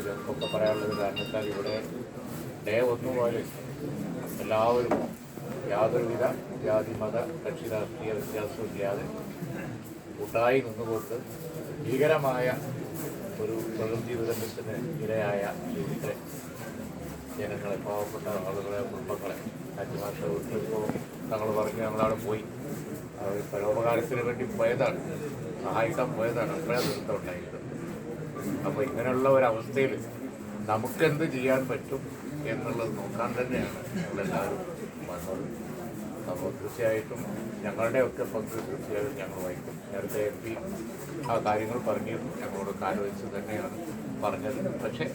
ഇതൊക്കെ പറയാനുള്ളത് കാരണത്താൽ ഇവിടെ ഡേ 1 മുതൽ എല്ലാവരും യാതൊരുവിധ ജാതി മത കക്ഷി രാഷ്ട്രീയ വ്യത്യാസവും ഇല്ലാതെ കൂട്ടായി നിന്നുകൊണ്ട് ഭീകരമായ ഒരു പ്രകൃതി ദുരന്തത്തിന് ഇരയായ ഇവിടുത്തെ ജനങ്ങളെ, പാവപ്പെട്ട ആളുകളെ, കുടുംബങ്ങളെ 5 മാസം വീട്ടിലിപ്പോൾ ഞങ്ങൾ പറഞ്ഞ് ഞങ്ങളവിടെ പോയി അവർ പരോപകാരത്തിന് വേണ്ടി പോയതാണ്, സഹായിക്കാൻ പോയതാണ്. അപ്പോഴാണ് ദുരന്തം ഉണ്ടായിരുന്നത്. അപ്പോൾ ഇങ്ങനെയുള്ള ഒരവസ്ഥയിൽ നമുക്കെന്ത് ചെയ്യാൻ പറ്റും എന്നുള്ളത് നോക്കാൻ തന്നെയാണ് ഞങ്ങളെല്ലാവരും വന്നത്. അപ്പോൾ തീർച്ചയായിട്ടും ഞങ്ങളുടെയൊക്കെ പങ്ക് തീർച്ചയായും ഞങ്ങൾ വഹിക്കും. നേരത്തെ MP ആ കാര്യങ്ങൾ പറഞ്ഞിരുന്നു, ഞങ്ങളോട് ആലോചിച്ച് തന്നെയാണ് പറഞ്ഞത്. പക്ഷേ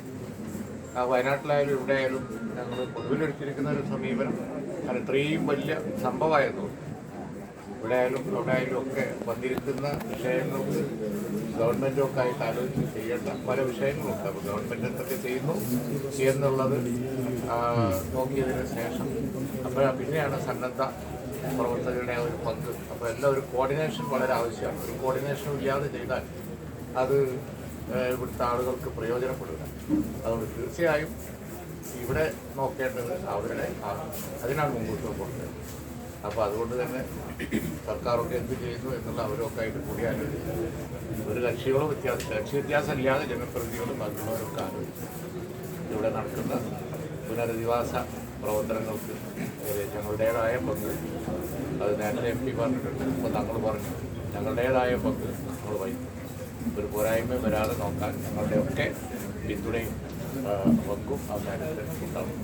വയനാട്ടിലായാലും ഇവിടെ ആയാലും ഞങ്ങൾ പൊതുവിലെടുത്തിരിക്കുന്ന ഒരു സമീപനം അത് ഇത്രയും വലിയ സംഭവമായിരുന്നു. ഇവിടെ ആയാലും അവിടെ ആയാലും ഒക്കെ വന്നിരിക്കുന്ന വിഷയങ്ങൾക്ക് ഗവൺമെൻറ്റൊക്കെ ആയിട്ട് ആലോചിച്ച് ചെയ്യേണ്ട പല വിഷയങ്ങളുണ്ട്. അപ്പോൾ ഗവൺമെൻറ് എന്തൊക്കെ ചെയ്യുന്നു എന്നുള്ളത് നോക്കിയതിന് ശേഷം അപ്പോൾ പിന്നെയാണ് സന്നദ്ധ പ്രവർത്തകരുടെ ഒരു പങ്ക്. അപ്പോൾ എല്ലാം ഒരു കോർഡിനേഷൻ വളരെ ആവശ്യമാണ്. ഒരു കോർഡിനേഷനും ഇല്ലാതെ ചെയ്താൽ അത് ഇവിടുത്തെ ആളുകൾക്ക് പ്രയോജനപ്പെടുക. അതുകൊണ്ട് തീർച്ചയായും ഇവിടെ നോക്കേണ്ടത് അവരുടെ അതിനാണ് മുമ്പോട്ട് പോകുന്നത്. അപ്പോൾ അതുകൊണ്ട് തന്നെ സർക്കാരൊക്കെ എന്ത് ചെയ്യുന്നു എന്നുള്ള അവരൊക്കെ ആയിട്ട് കൂടി ആലോചിച്ച് ഒരു കക്ഷി വ്യത്യാസം ഇല്ലാതെ ജനപ്രതിനിധികളും മറ്റുള്ളവരൊക്കെ ആലോചിച്ച് ഇവിടെ നടക്കുന്ന പുനരധിവാസ പ്രവർത്തനങ്ങൾക്ക് ഞങ്ങളുടേതായ പങ്ക് അത് നേരത്തെ MP പറഞ്ഞിട്ടുണ്ട്. ഇപ്പോൾ തങ്ങൾ പറഞ്ഞു ഞങ്ങളുടേതായ പങ്ക് നമ്മൾ വഹിക്കും. ഒരു പോരായ്മ വരാതെ നോക്കാൻ ഞങ്ങളുടെയൊക്കെ പിന്തുണയും പങ്കും ആ കാര്യത്തിൽ ഉണ്ടാവും.